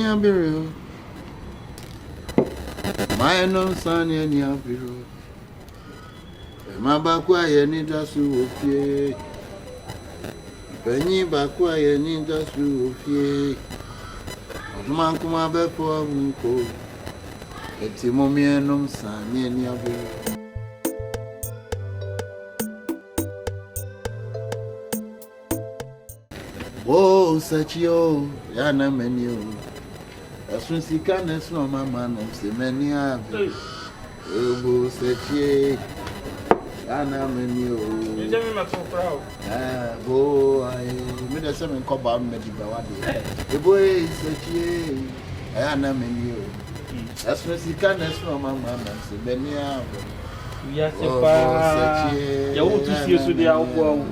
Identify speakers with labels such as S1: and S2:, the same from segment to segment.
S1: Abiru. My no son any Abiru. My bakwa need us to fear. Penny bakwa need us to fear. Man come up for Munko. It's a moment, son any Abiru. Oh, such yo, Yana menu. As soon as you can, it's no man of the many. Oh, such ye, Yana menu.
S2: You tell me not so proud.
S1: Oh, I made a 7 cobalt medical. The boy is such ye, Yana menu. As soon as you can, it's no man of the many.
S2: Yes, you want to see you to the outward.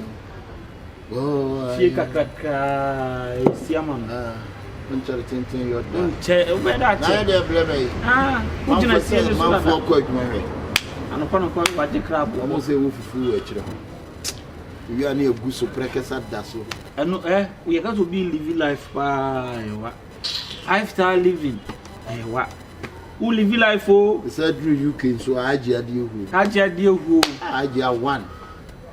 S1: Oh,
S2: she kakaka siaman.
S1: Tintin your
S2: where that would you not say this man for quite married? And upon a point, what the crab almost a wolf fool. You are near Busso Precas at Dasso. And we are going to be living life by what? 5-star living. What? Who live life for? Said you can so I did you. I did you. I did one.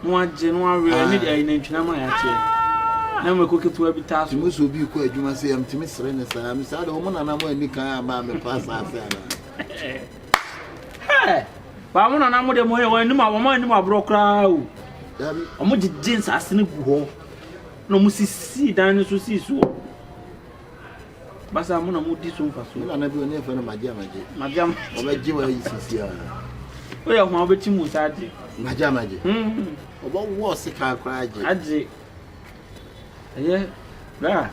S2: One January, I need a name to my actually. Now we're cooking to every task. You must be quite, you must say, I'm Timmy Serenus. I'm sad, woman, and I'm going to come and pass outside. Hey, but I'm not the more when my woman, my broker. I'm not the jeans as in a no must see down to see so. But I'm not this one for so. I never knew for my jam, my jam, or my jewel is here. We are one with you, my jam. What was the car cry? Yeah, there.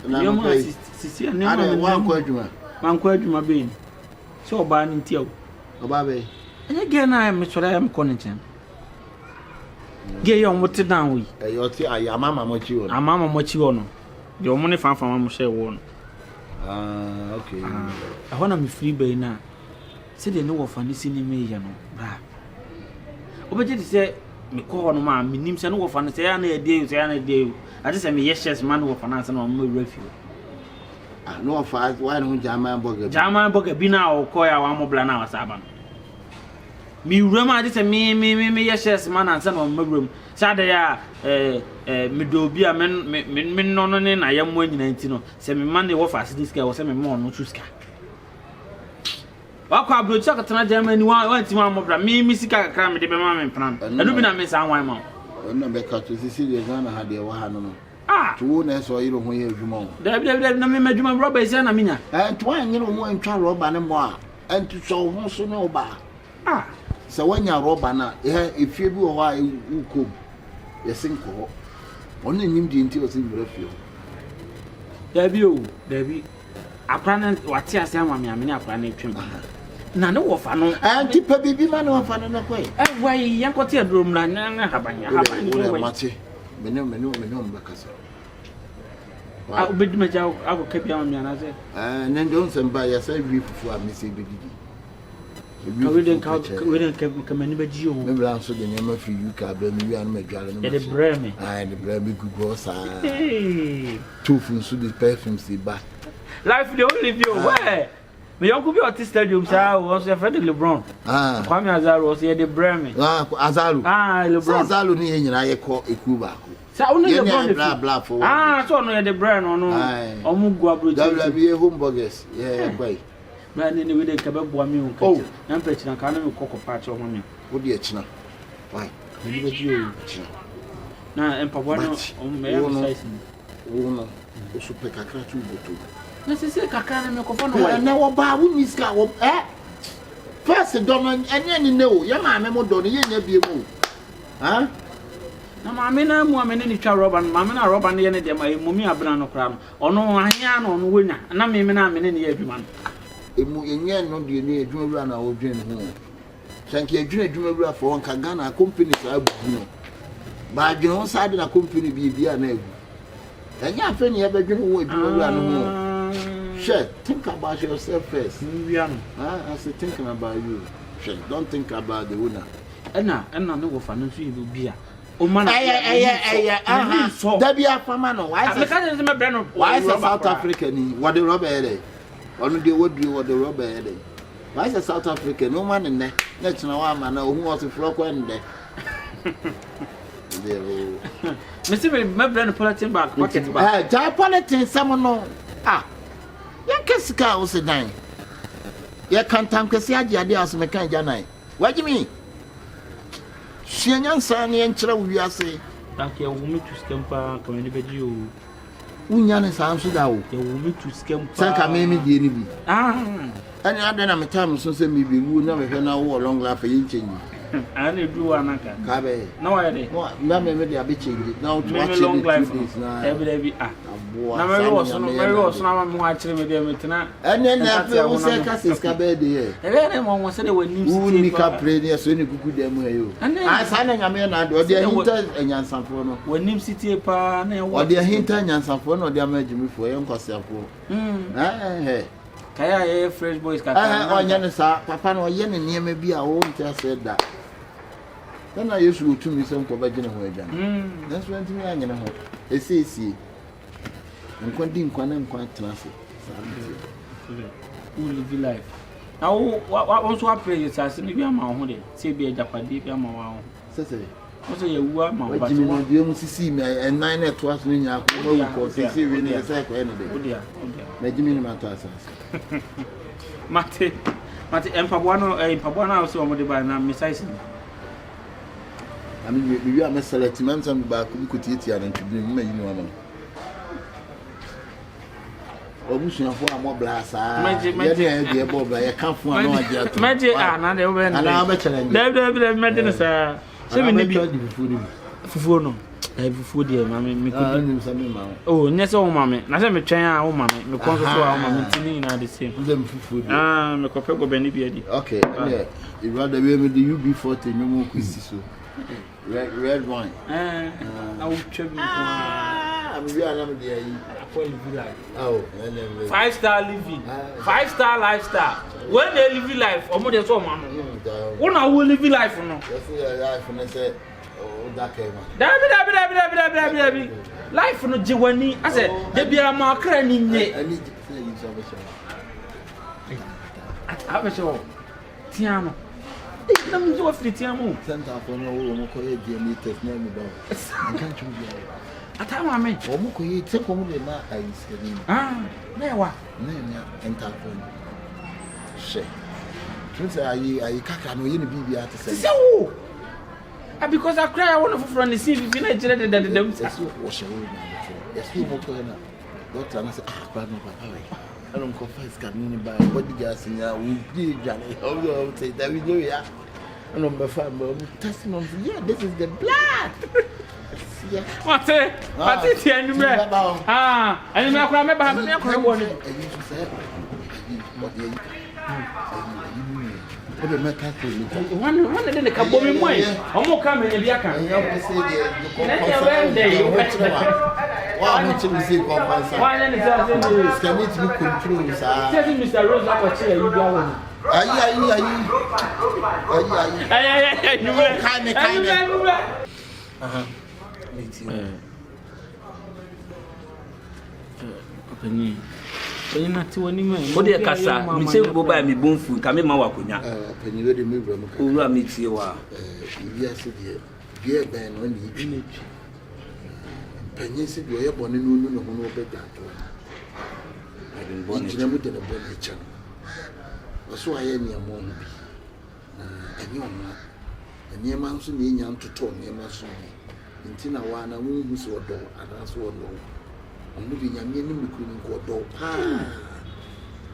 S2: No more, Sissy, and one quadrant, my being. So bad in Tio. Obabe. And again, I am Mr. I am Connington. Gay on what to down with. I am Mamma Mochi. I'm Mamma Mochi. Your money found from Michelle one. Okay. I want to be free by now. Say they know of any cinema, you know. Obedi say me call no man me nim say no wo say an dey I just say me yes man wo finance na mo review no of why no German burger bi na o call ya wa mo bla na wasaba me wura ma just say me yes man and say no mo wura say dey ya me do bi a me no ne na ya mo nyina nti no say me man dey wo facility scale wo say me mo no chu ska Wako abrocha katana Germany one ti ma mobra mi sika kakra me de be ma me plan enu bi na me san wan ma no be ka to sisi de Ghana ha de wa ha no to na so yiro ho ye adwuma da bi na me madwuma roba isi na minya to wan nyiro ho antwa roba ne mo a antu so ho so ne oba se wanya roba na efie bi wo ha ukom ye sinko ho onu nim di nti o se bra fie da bi aprana wati ase ama me amene aprana etwem na ne wo fa no anti pa bibi ma ne wo fa no na koi wai yankote adrom na na habanya mate me mbakasa obedi maja akokabia ma me anaze ne ndo nsamba ya sa wi fufu a me se bedidi we den ka mani baji o me bla so de nyama fi UK bla mi wi an ma dwale no de breme de breme gugu sa tofu so de perfume si ba life the only view where me yoku bi at stadium say was your friend LeBron Kwame Azaru was here the Bremi Azaru LeBron Azaru ni nyina ye ko eku ba ko say only LeBron blah blah for so no ye the brand no omugu abrochi WBA home burgers yeah boy man ni we dey kababo mi on ka na mpech na ka na me kokko patch o me wo dey china why me be ji o china na empabo no o me size wo no o super kakra tu boto na se kakra na me ko fa no wa na wo ba wo miska wo first don anya ni ne o ye ma me mo don ye nya bie mu na ma me na mu amene ni twa roba ma me na roba ne ye ne de ma mumi abena no kra no ono ahia no ono wonya na me na amene ne ye adwuma no emu enye no de ne adwuma wura na wo dwen ho sanke adwuma wura for on ka Ghana company sa abu no ba dwen ho sa de na company bia na abu enya afa ni e ba dwen ho adwuma wura no ho shit, think about yourself first. I say thinking about you. Shit, don't think about the owner. And no go financial you be
S1: Dabi afama no. Why say South Africa ni? What the rubber head? Onu de what the rubber head? Why say South Africa? No man in there. Let's know one man who was to flock one there.
S2: Mr. My brand politics back. Pocket back.
S1: Politics, someone no. Yankasika was a dime. Ya can't tank a Siadia as Mekan Janai. What do you mean? Shian Sani and Chra, we are saying.
S2: Thank you, woman to scamper, community you.
S1: Unyan is answered out.
S2: The woman to scamp.
S1: Sanka made me the enemy.
S2: And
S1: then I'm a time so say me be would never hear now long laugh for you change.
S2: I didn't do one.
S1: Cabe.
S2: No, I didn't.
S1: No, maybe I'll be changing now to watch
S2: long life.
S1: Every
S2: Mary was now watching with them tonight.
S1: And then after we say Cassis Cabede.
S2: Everyone was said they were
S1: new play so you could them you. And I signed a man or their hinter and Yansanfono. When Nim City Pan or their hinter and Yansanfono, they are making me for young Cosapo.
S2: Kaya fresh boys can.
S1: Papa no yen near me be a won't tell said that. Then I used to me some Cobajin Wajan. That's when to me, I know. A CC. And quanting quite classic.
S2: Who live life? Now, what also I pray is as if you are my own, say be a Japadi, I'm my own. Also, you are my but you don't see me and 9 at 12 when you are see really a cycle any day. Majimini Matas. Mate, and Pabuano also on the banana, Miss Ison.
S1: I mean, you are my selecting man, some back who could eat and to bring me, you know. Obusun afọ amo blast magic dey bob like can't find no idea
S2: magic na dey over
S1: and I be challenge
S2: dey magic sir say me bi fufu no fufu dey ma me oh nyese wo ma me na say me twen a wo ma me konso so a wo ma me tini na the same
S1: dem fufu dey
S2: me kope go bani bi adi
S1: okay yeah you rather we me the UB40 no mo kwisi so red wine
S2: I will check me
S1: I'm really there. Oh,
S2: 5-star living, 5-star lifestyle. When they live life, or more than so, man. When I will live life, no.
S1: Life, and I said, oh, that came out.
S2: Dabi. Life no jiwani. I said, there be a marker in it.
S1: I need to say you
S2: have a show. Tiamo. Let me do a free Tiamo.
S1: Santa for no one, DNA test name about. I can't choose you.
S2: Atama me
S1: omuko yi te komu de na ayiseri
S2: na ewa
S1: na enter phone she truth ayi kaka no ye ne bibia te say
S2: wo because I cry I want to from the sea if you na jere de dem say
S1: wo she wo na yes he mo ko na doctor na say bad no papa we I don't confess can ni ba body gas nya we dey jale how say that we do ya no be fine but testimony yeah this is the blood.
S2: What's it? What's it? And you and you are me ba me akwa wo ni. One dey ka bo me moy. Omo ka me ne bia kan.
S1: Wa mo chim si kompansa.
S2: Wa ne say
S1: can it be control sa.
S2: Say Mr. Rose akwachi ya bia wo ni.
S1: Ayi.
S2: Penny na ti woni me.
S3: Wo de kasa, mi se bo ba mi bonfu, ka me ma wa konya.
S1: Penny we de me bro mo.
S3: Owura mi tie wa.
S1: Ibi ase de. Bia ben no ni bi. Penny se de oye bone no no ho no be da to. I been born in the bone chan. So I am your mom. And your man, and your man soon in young to talk near my son. In Tina one, I won't miss your door, and that's what no. I'm moving your meaning, couldn't go door.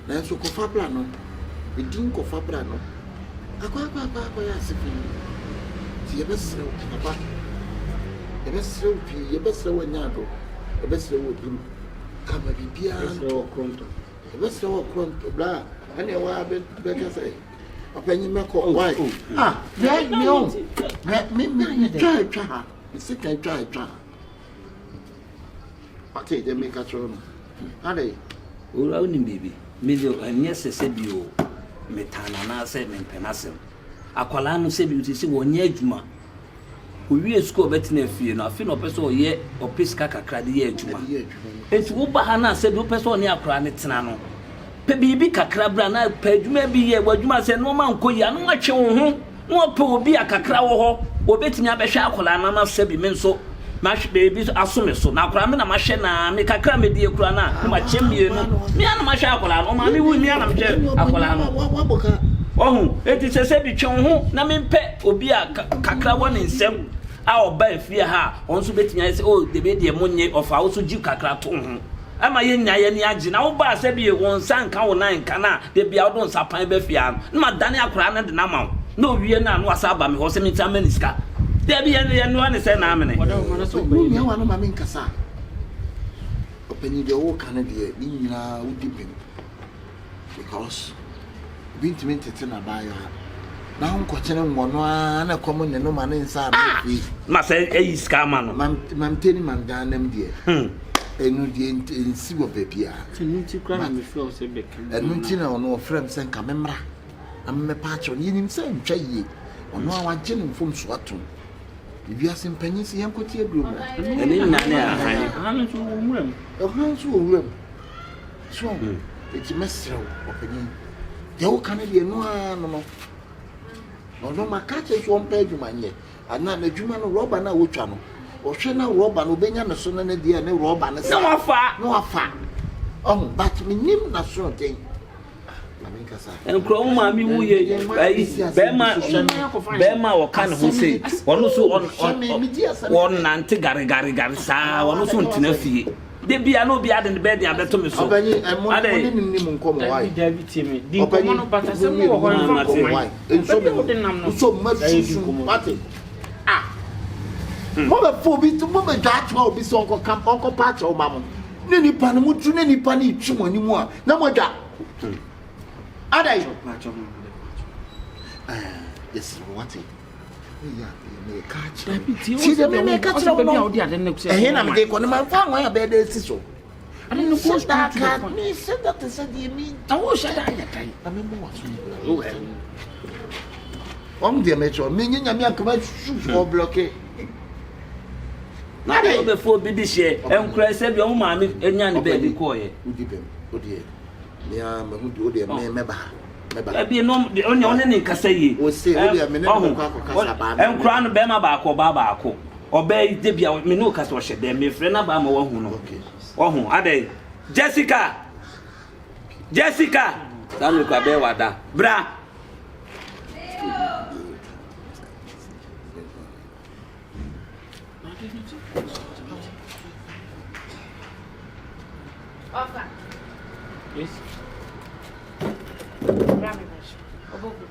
S1: Now, so Cofabrano, the Dean Cofabrano. I quite see your best, Papa. The best, your best, when Yado, the best would do. Come and be piano, the best of blah. And you are better say. Opinion make why? Let me on. Let me try. The second try. I take them make a try. Are they?
S3: Ura uni baby. Medio and yes, said you. Metana na say men penasem. Akwala no say you see one year juma. we school betina fie no afi no person oye opiska kakra de ye adwuma enti wo ba ha na se do person ne akra ne tena no pe bibi kakra bra na pe adwuma bi ye wadwuma se no ma nko ya no atwe wo ho no pe obi akakra wo ho obetimi abehwe akola na ma se bi me nso mash baby asome so na akra me na ma hwe na me kakra me die kura na ma chemie no me ana ma hwe akola no ma me wu me ana ma hwe akola no ohun eti se bi twe ho na me pe obi kakra wo ne nsem a oba afie ha onso betinya se oh de be de monye ofa wo so ji kakra to ho ama ye nya ye ni agi na wo ba se bi won san ka wo nan kana de bia wo don sapan be fia na ma dane akra na de na ma no wie na no asa ba me ho se me tama niska de bia ye no ane se na amene
S1: me wa no ma me nkasa openi de wo kana de ni nyina wo dipem because binti tena ba ya na nko kyene ngono na komo ne no ma ne nsa na fi
S3: ma se iska ma no
S1: mam teni mam danam de enu de nsi wo bebia
S2: tinti kra na me feel se be
S1: enu nti na ono frem se nka memra amme pa cho ni nim se ntwa yie ono a wagye ne mfom so ato bibia se mpanyi se yankoti aduro mu
S3: ene na ne
S2: han so umuram
S1: so eti mesrew opanyi yawo kana de no no no makache so mpa adwuma nye ana na adwuma no roba na wotwa no ohwe na roba no benya ne so na dia ne roba ne
S3: sa no wafa
S1: but me nim na so den na me kasa
S3: enkro ma mi wuye bema wo kan ho sei wono so on nante gare sa wono so ntina fie de bia no bia de be de abeto me so
S1: obani emo ni nim nkomo wai
S2: David timi di nkomo no batase mo wo ho nkomo wai
S1: enso ma susu mate mo be fo bi to mo be dwatwa obi so onko camp onko patch o mamo ne nipa no mutu ne nipa ni twum ani mu a na mo dwa adai yes what it me catch see me catch no no eh na me dey ko ne man fa wan ya be dey si so
S2: I don't know what's
S1: that cat me said that they said you mean
S2: I was that I kai
S1: I mean what on the metro me nya me akaba for blocker
S3: na dey before bi share enkura se bi o ma me enya ne be di ko ye
S1: udibem odie me a me hu odie me meba
S3: bi no onye ne nkasa yi
S1: o se odie me ne ko akokasa ba
S3: enkura no be ma ba ko obe de bia me no kasa o hye de me frɛ na ba ma wa hu no
S1: okay
S3: ohun adai Jessica dami kwa be wada bra
S4: Ofa
S2: yes
S4: Opoku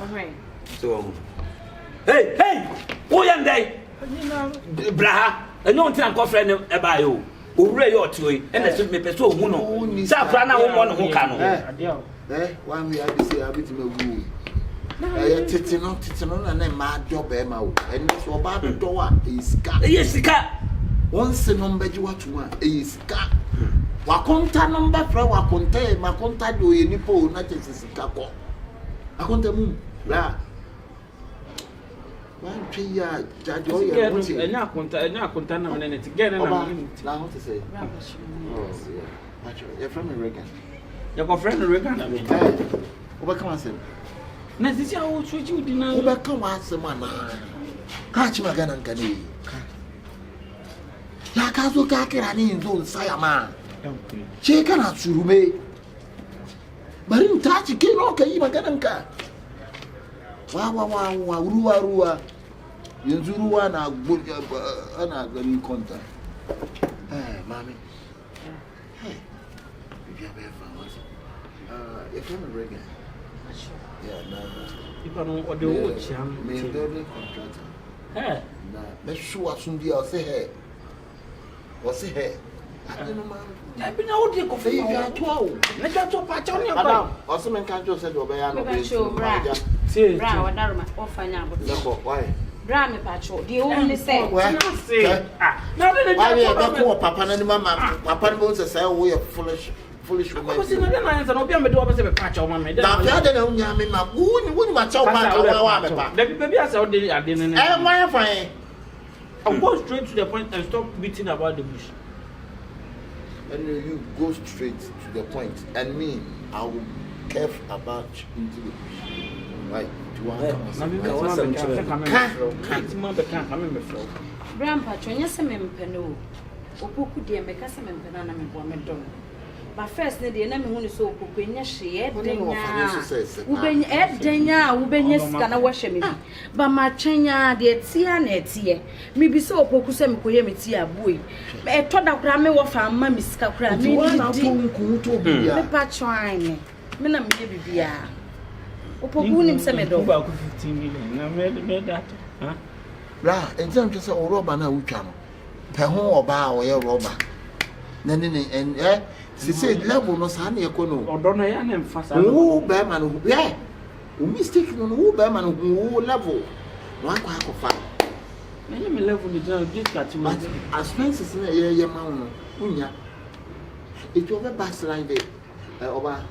S4: alright
S3: so hey wo yandai bra enyo ntina ko frɛ ne e ba yo owure yo otoi ene so me peso ohu no sa fra na wo mo no ho ka no
S1: one we have to say abit me wu titi no na ma do be ma wo eni so ba do wa isika once no mbeji watu a isika wakonta no mba fra wakonta makonta do ye nipo na tesisika ko akonta mu bra one tree ya jajo ya muti
S2: enya akonta na me ne tigene na me
S1: na what to say oh yeah actually you're from Reagan
S2: your girlfriend Reagan na me
S1: oba come say
S2: na sisi awo chuchi udina
S1: oba come say mana ka chi magana nkane ya ka zo ka kira ni nzo saya ma che kana surume bari ntachi kino ka yi magana nka wa ruwa yanzu ruwa na gurga ana gani konta mami biya be fa wasa ya kana rega ya na
S2: ipa no ode wo chiam
S1: me building contractor na me shu asundi o se he adeno ma
S2: ya bi na odi ko fe
S1: ya to o
S2: na ja to pa cha ni
S1: ba o se men kan jo se do be ya no be
S4: bra wadaruma ofanya abo
S1: leko why
S4: bra me pacho the only say
S2: na de
S1: why be ko papa na ni mama papa no say say wo ye foolish foolish woman.
S3: Because no na answer no be am do obese be patch o ma me.
S1: Na bia de na unya me na woni ma cha o pa wa me pa.
S3: The baby as o dey ade ne.
S1: Why fine?
S3: I'll go straight to the point and stop beating about the bush.
S1: And you go straight to the point, and me, I will curve about into the bush. Right?
S4: Grandpa, yes, I'm in Peno. Opoku, dear, make us a member and a don. But first, the enemy who is so Pupina, she had Uben Ed Denya, Ubenyas gonna wash me. But my chenya, the Tia, maybe so Pokusem Kuyamitia boy. I told that Grandma of our mummy's capra, me patchine. Mena maybe be Opoku him some about 15 million. I made that.
S1: Blah, and some just a robber now, Ucham. Pehon or bow or robber. And she said, level no sunny econo. Or don't I am fast. Oh, Bearman, yeah. Mistaken on who Bearman who level. One quack of fire. I am a level with the as Francis in a year mountain. Unya. It was a baseline day. Over.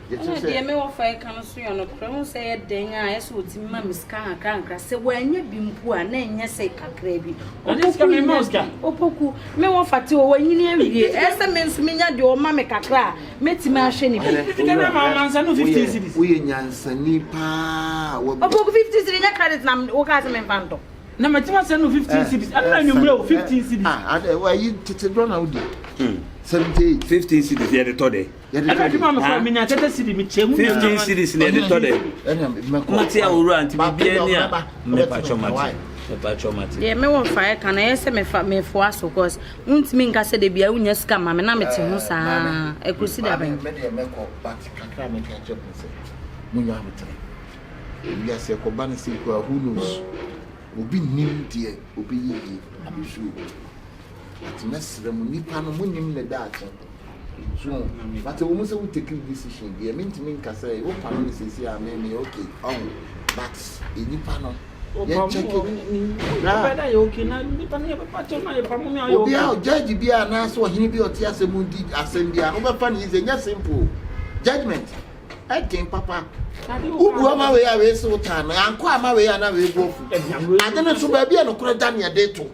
S4: Dear, me of I can see on a crown say a dang eyes with Mamma's can't say when you been poor, name yes, say Cacraby. Or this coming Mosca. Opoku, me of a two when you near me. As a man's minya, your mamma cacra, met him a shiny. We in Yansan Nipa. Opoku 50 cities in a credit number, or Casim and Panto. No, my 15 cities. I don't know 15 cities.
S1: Why you to run out? 17,
S3: 15 cities here the today. 15 cities near the today. Matia will run to be near me patchomati.
S4: Yeah, me won't fire can I say me for us because won't mean I said they be a unya scam, and I'm at Musa. I could see that.
S1: But Kakram catch up and say, Munamita. Yes, a Kompany sequel, who knows? Will be new dear, will be ye, I'm sure. At mess the Munipano Munim the data. So, but a woman will take a decision. The mean to me, say, oh, Pano says, yeah, maybe okay. Oh, but in Nipano. Judge be an answer, he be or Tias Mundi, assembly, over funny is a simple judgment. I think, Papa. Who go my way away so time, and quite my way and I will go. I don't know to be a credit done your day too.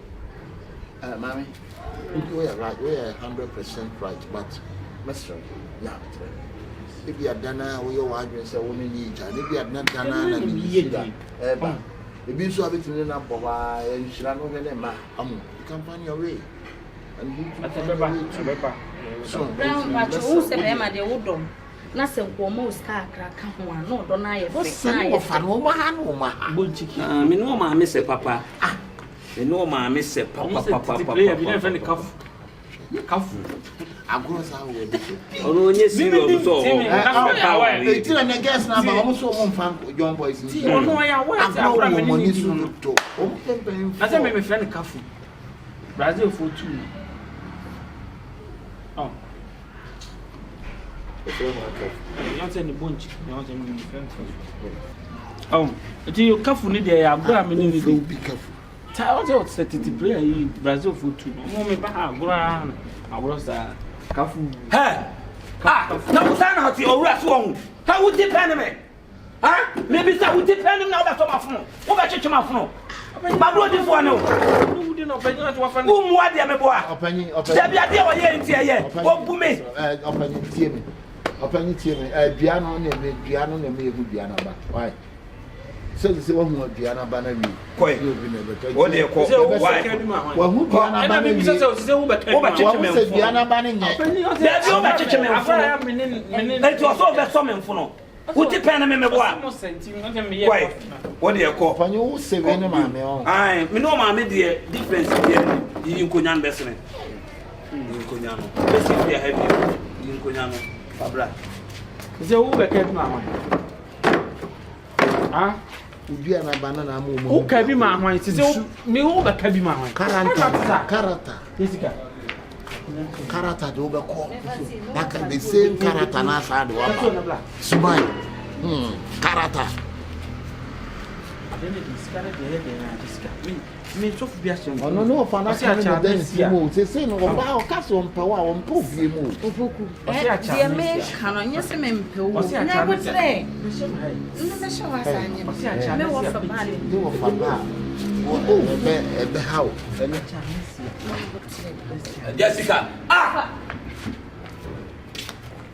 S1: Mammy, we are right, we are 100% right, but Mr. Yeah, if you are done, we are wondering, so women need, and if you are not done, and you if you saw it in the number, and you should not know them, Kompany away. And you so,
S4: Brown, but who said them at the Woodom? Nothing for most car crack one, no, don't I? What's the fun? Woman,
S3: me no ma miss a papa. Ah, me no ma miss a papa. Play a bit of cuff.
S1: I go out.
S3: Oh, yes, you know,
S1: it's a guess now, but also one fan, young boys. You know, I am money soon to. I tell me, friend, Kafu. Brazil for 2. Oh.
S2: Oh, you careful need a
S1: be careful.
S2: Tell us set it play in Brazil for 2. Moment, I was careful.
S3: Hey, no, sign out your rest wrong. How would depend me? Huh? Maybe that would depend on now that's on my phone. What about you, my phone? My brother, for no. Who didn't open your phone? Whom what they are boy? Open,
S1: open, Kompany piano and me piano back. Why? So the one who piano banner me.
S3: What do you call why?
S1: Well, who piano banning?
S3: It was all the summon for no. Who depend me? What do you call?
S1: Kompany 7 mammy.
S3: I know my media difference in Kunyan Besson. In Kunyano. Basically, I have in Kunyano. Fabra.
S2: Is a woman kept my mind. Ah,
S1: you are a banana.
S2: Who can be my mind? Me over can be my mind.
S1: Character. Character to overcome. Like the same character as I do. Smile. Character.
S2: me so biasham
S1: no fana kan no den simo se se no ba o kaso mpawa o mpa obie mu Opoku
S4: dia me kan onye se me mpe wo na go tre me so wasanye me wo fa ba
S1: me wo fa ba o be how
S3: Jessica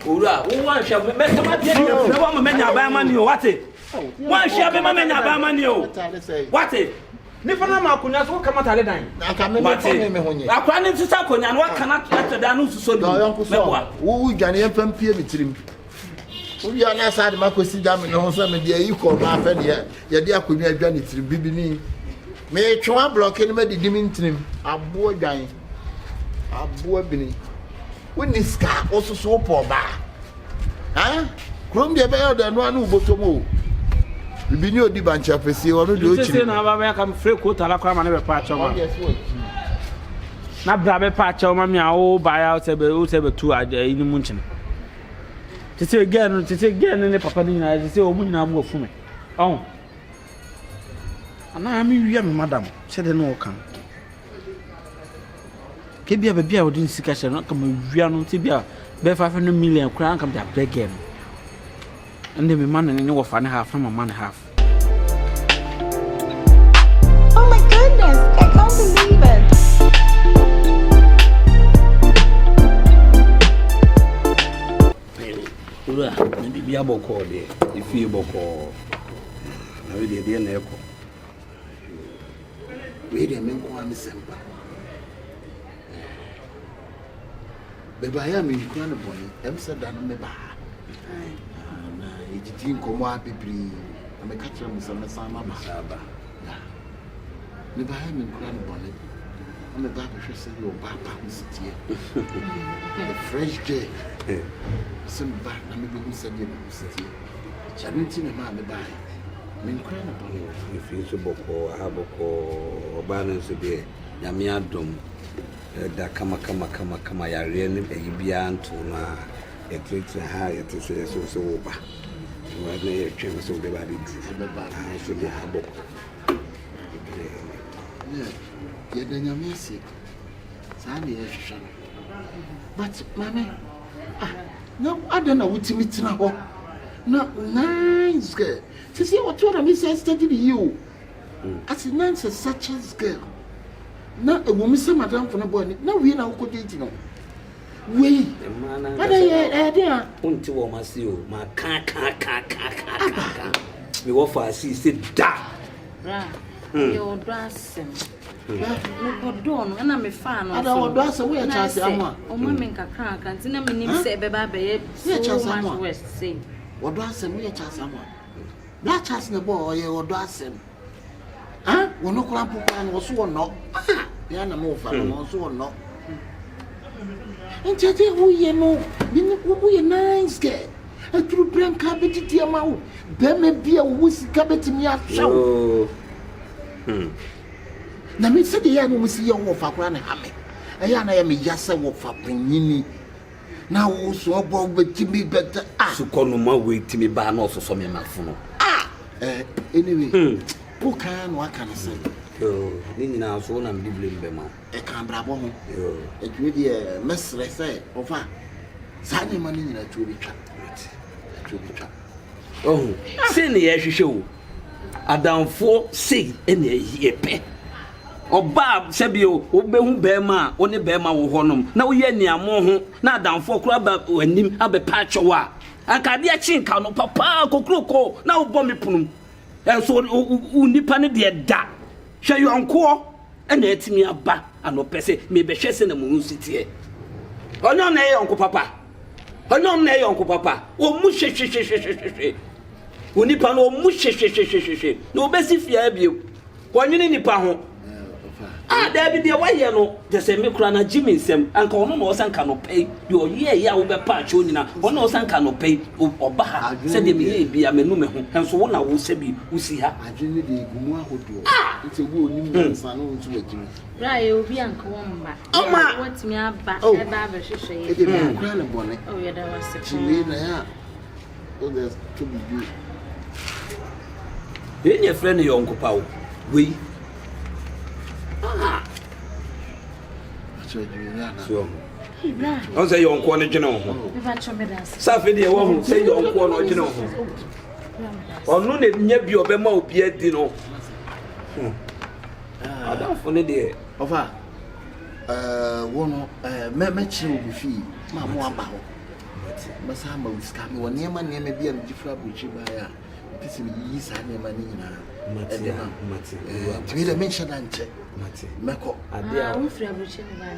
S3: Ora wo wan hwe me kama dia ni me wo ma menya ba ma ni o wate wan hwe be ma menya ba ma ni o wate
S2: ni fana ma kunya so kama tale dan
S1: aka me me honye
S3: akwa ni ntisa konya no aka na tada no suso ni
S1: meboa wo dwane yempam pie mitirim wo bia na sa de makosi dame no so me de yi ko ma fa de ye de akonya adwa ni tirim bibini me twa block ni me de dimi ntirim abo dwan abo bini woni ska osusu po ba ha krom de be yo de no anu botomo bibini odi bancha pesi wono de ochi
S2: se na ba me ka free quote ala kwa ma ne be pa cha ma na bra be pa cha ma mi a o ba ya o se be tu ade ni mu nchen tete again ne papa ni na tete o mu nyina mu ofu me oh ana mi wi me madam se de no kan ke bia be bia odin sika she no ka ma wi anu te bia be 500 million kra kan bia break game and me man ne wo fa ne half na man half.
S5: Oh my goodness, I can't believe it.
S3: Ura na bibia boko de ifi boko na we de na eko
S1: we de men ko am sempa be ba ya me ko na boni em se da no me ba na ejiti nkomo abibri na me ka kire mo se me san ma ba me ba ya me ko na boni me ba be hwese yo ba pa msitie the fresh day some ba na me be hu se de msitie chanti na ma me ba me ko na boni
S3: ifi so boko ha boko oba na so de nyame adom da kama ya re ne bia nto na etrete ha yetese so ba wa na ye twen so de ba de so de ha boko
S1: ye da nyame ase sa na ye hwehwe but mama no adana wutimi tina ho na nice girl to see what you me say study you as a nice such as girl na e wo mi se madam for no boy na we na ko date no we ada ye dia
S3: unti wo masi o ma ka me wo fa si se da
S4: ra yo drasem no godo no na me fa no
S1: ada wo do ase we chance amwa
S4: o ma me nkakra kan ti na me nim se be ba be ye so much west say
S1: wo do ase we chance amwa black chance na boy ye wo do ase ah wono kura popo na wo so no ya na mo fa no so no entete huye no bini huye nice girl aturu branka betiti amawo be me bia wo sika betimi ahwa na me se de ya no musi ye wo fa kura na ha me eya na ya me yase wo fa panyini na wo so obo betimi beta
S3: su kono ma we timi ba na ososo me mafo no
S1: anyway who can what can I say
S3: ni nyina so na me blame be ma
S1: e kan brabo ho e twe de mesre say ofa sa ni ma ni nyina twe bi twa
S3: oh se ne ye hwehwe wo adamfo sei ene ye pe oba sebio obehu bema one bema wo honom na wo ye niamo ho na adamfo kura ba anim abepa atwa akade a chinka no papa kokroko na wo bɔ me punum so unipa ne de da hwɛ yonko ena etimi aba anopese me be hwɛ se na mu nsitie onyo na yonko papa o mu hwehwehwehwehwe unipa no o mu hwehwehwehwehwe na obesi fia bio wonwene nipa ho David de waye no de se me kura na Jimmy nsem anka ono no osanka no pay de oye ya wo be pa acho nyina ono osanka no pay oba ha se de me ye bia menu me ho enso wo na wo se bi usi ha
S1: adwene de gumu ahodo nti wo onim nsa no ntu wajimi
S4: right obi anka wo mba watimi aba e ba be hwehwe ye
S1: e de me kura na bone
S4: o ye da wase
S1: chile na ya o de to be
S3: Then your friend your uncle Pau. We so I say your uncle general. Safi de won say your uncle no general. Onu na nya bi obema obi adi no. Adam for ne de.
S2: Ofa wono me chi obi fi ma mo aba ho. Masa ma wiska me woni ma ne ma bia me jifra buchi ba ya. Pisi yi sa ne ma ni nyina. Mati. Tumi de mention anche. Mati. Meko.
S4: Adia wo fira buchi ba ya.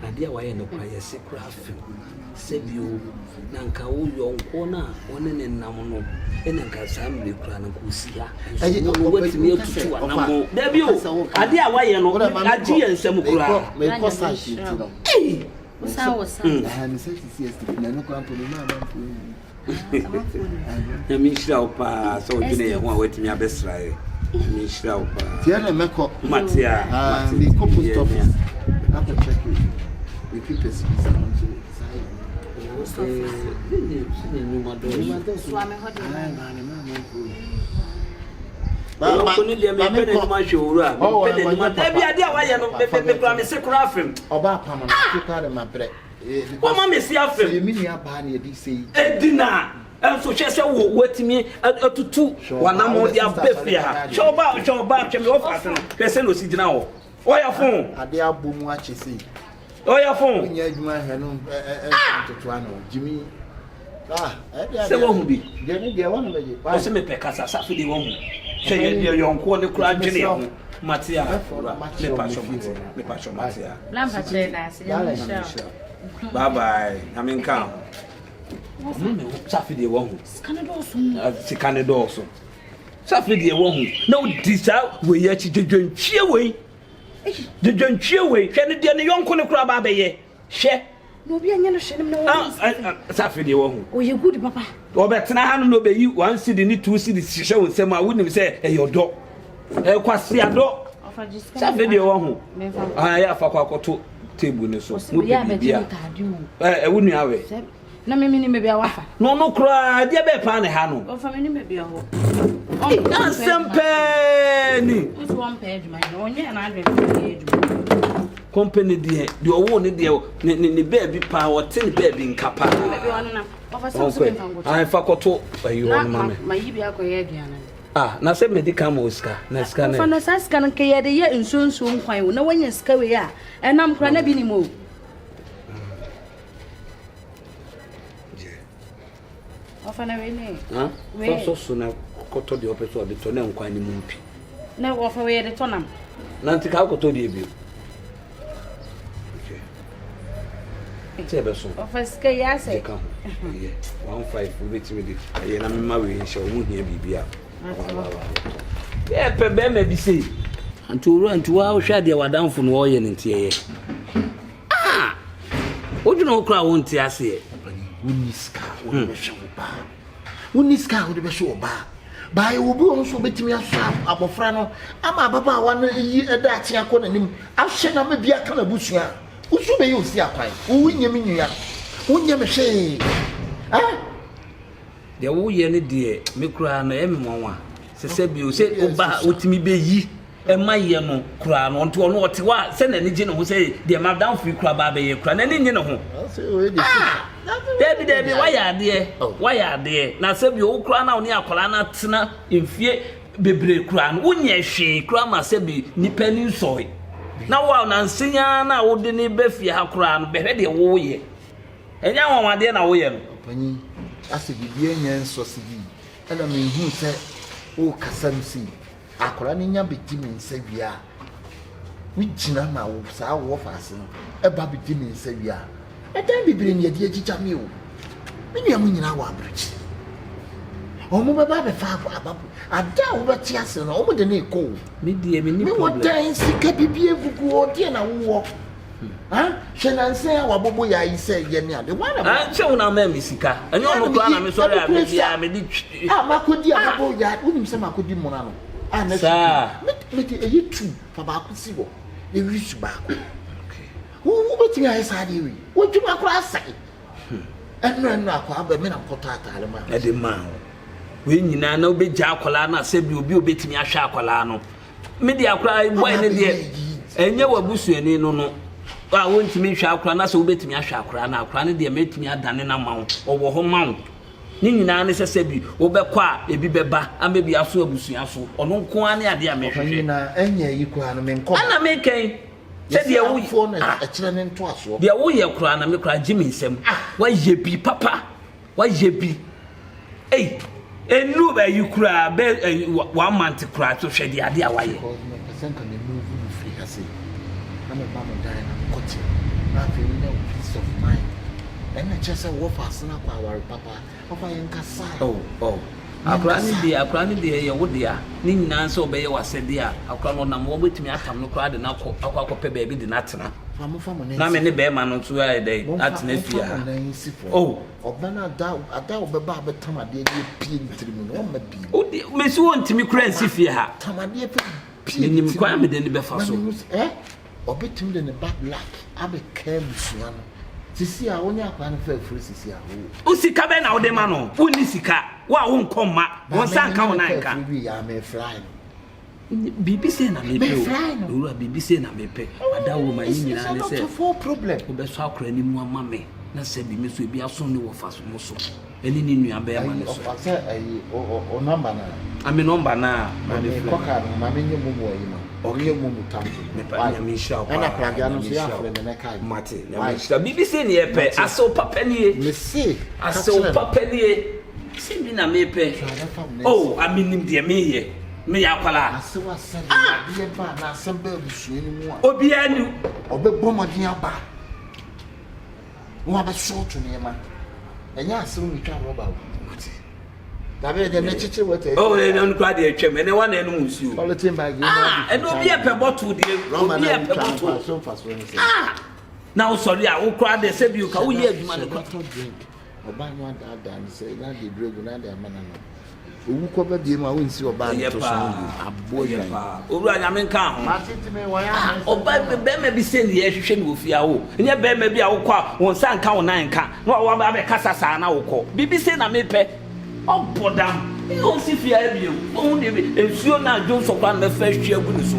S3: Adia wa ye no kwa ye secret sebio nanka wo yonko na woni ne nam no enanka sam le kura na kusia no wetimi atutu anamo da bio ade a waye no agi ensem kura
S2: me ko sa shi ti no
S4: Wosa
S2: me say si na no kura mponi na
S3: na mi shira opa so gine ye ho a wetimi abesrae mi shira opa
S2: tie na meko
S3: matia
S2: me ko post office after check it we keep this
S3: so she say wo wetimi atutu wanamo dia befia shoba chemi offer no pese no sigina ho oya phone
S2: ade abomu achese
S3: oya phone
S2: nya adwuma he no toto ano jimi
S3: se wo hu bi
S2: de ne de wonu beje
S3: o se me pekasa safi de wo hu she ye yonko ne kura dwene ho matia me pasho matia
S4: Lamba chena se ya
S3: bye bye I mean come safi de wo hu sikane do so safi de wo hu na odisa we ya chi dwantwie we dwantwie we hwe ne de ne yonko ne kura ba beye hwe
S4: no bi anya no hwe ne wo
S3: safi de wo hu
S4: o ye good papa
S3: o betena ha no be yi 1 cedi ni 2 cedi hwe wo nsem a wonim se e yodo e kwase ado safi de wo hu ya fa kwa koto table ne so mo be bia wonu awe
S4: na mimi ni mebia wafa
S3: no kura dia be pa ne ha no
S4: o fa mimi mebia ho
S3: na sempeni
S4: o so one page man no nya na adwe page
S3: company de owo ne de ne baby pa o tin baby nkapa
S4: mebia wonu na o fa so me fango
S3: ai fa koto ayi wonu mame
S4: ma yibi akoye aduana
S3: na se medical mo ska na ska na
S4: fa na ska na ke ye de ye nsonso nkwan wo na wanya ska we ya enam kura na bi ni mo ofana we ne
S3: so na koto de opeso de to na nkwan ni mumpi
S4: na wo fa we de to nam
S3: na ntika koto de bi okay beso
S4: ofa ska ya se
S3: ka ye 15 ubetimi de ye na mema we hye o mu hia bibia ye pe be me bi sei anturu antuwa o hwa de wadanfo no ye ne ntie ye ojuno okra won tie ase
S2: uniska uniska wo de be hwe oba bai wo bi won so betimi afa abofra no ama baba wa no yi eda atia ko nanim ahye na me bia kana busua usu be yo si akwan wo nyem nyua wo nyem hwe
S3: de wo ye ne de me kura na e me monwa se bi o se oba otimi be yi e ma ye no kura no nto no ote wa se na ni je no ho se de madam free kura ba be ye kura na ni nye no ho Debi waya ade na se bi o kura na oni akola na tena emfie bebre kura no wonye hwe kura ma se bi nipa ni nsoi na wa na nsenya na wo de ni befie ha kura no behwe de wo ye enya wanwade na wo ye no
S2: panyi ase bibie nya nso se bi ana me hu se o kasam si akola ni nya beti mi nsa bia wigina ma wo sa wo fase e ba beti mi nsa bia edan bibire ni ade agicha mi o me nua mu nyina wa abrechi o mo baba be fa ababu ada wo beti ase no o mo de na eko
S3: me die me ni
S2: problem me wo dan sika bibie gugu o de na wo shenanse wa bobo ya ise ye ni ade wana
S3: che una me misika enyo no kra na me so ya me bia me di
S2: makodi abobo ya unim se makodi mona no na
S3: sa
S2: me eyi tu fa ba ko si wo e wisu ba ko wo beti ya isa de wi wo dwuma kra sai enno akwa ba me na kota atale ma
S3: e de ma we nyina na obegya akwala na se bi obi obetimi ahwe akwala no me de akwala boy ne de enye wabusuani no a wontimi hwe akwala na se obetimi ahwe akwala na akwala ne de metimi adane na mawo owo ho mawo ni nyina ne sese bi wobekọ a ebi beba amebi aso abusua so ono nko ane ade a mehwehwe
S1: na enye yi kwa no menko
S3: ana meken se de wo
S1: fo na akire ne nto aso
S3: de wo ye kura na me kura gimi nsem wa ye bi papa wa ye bi enu ba yi kura be 1 month kura to hwe de ade a wa ye
S1: because me person can move free hase na me ba mo dai na kote na fe ni no peace of mind and I just wo fast na kwa war papa papa yen kasa
S3: akra ni de ye wo de a ni nyina nso be ye wasede a akra no na mo betimi atam no kura de na akọ pe ba bi de na tena na me ne be ma no so ai dey atena fia
S1: obana da obeba betamade ye pie ntirimu no ma bi
S3: odi me si won timi kura nsi fia ha
S1: tamade pie
S3: nim kwa me de ne be fa so
S1: obetim de ne back black abe kam suan sisi a wonya akwa no fa afuri sisi a
S3: wo sika be na wo de ma no woni sika wa wo nkomma won san ka wona nka
S1: ya me fly
S3: BBC na mepe o BBC na mepe adawo ma nyina ne se
S1: for problem
S3: wo be so akra ni mu ama me na se bi me so bi aso ne wo fa so mo so eni ni nua be ma ne so
S1: o number na
S3: ami number na
S1: ma me koka ma me nyemu mo yi no oye mo mutam
S3: me pa nya me sha pa
S1: na planga no so ya fre me na kai
S3: mate na me sha BBC ni epe aso papa ni
S1: me see
S3: aso papa ni se bi na mepe aminim de me ye me yakwala
S1: asewa sade ye ba na asemba busuani mu a
S3: obi anu
S1: obegbo modin aba wo aba short ne ma enya asem mi twa roba wo da be de na chichi wete
S3: ne on kwa de atwem ne wana enu musuo
S1: politin bag
S3: ene obi epe bottle de obi epe bottle
S1: so fast when say
S3: now sorry a wo kwa de se bi ka wo ye adwuma ne ko
S1: drink oba no ada ni say na de drug na de amana no owu ko ba die ma wonsi oba no to so aboya
S3: owura nya men ka ho
S1: matiti me wo ya
S3: oba be me bi se ni ye hwehwe ni ofia wo nye be me bi a wo kwa won san ka wonan ka na wo ba be kasa sa na wo ko bibi se na me pe obodam e o si fia e bi o de bi ensuo na jo so kwa na fa hwe agu ni so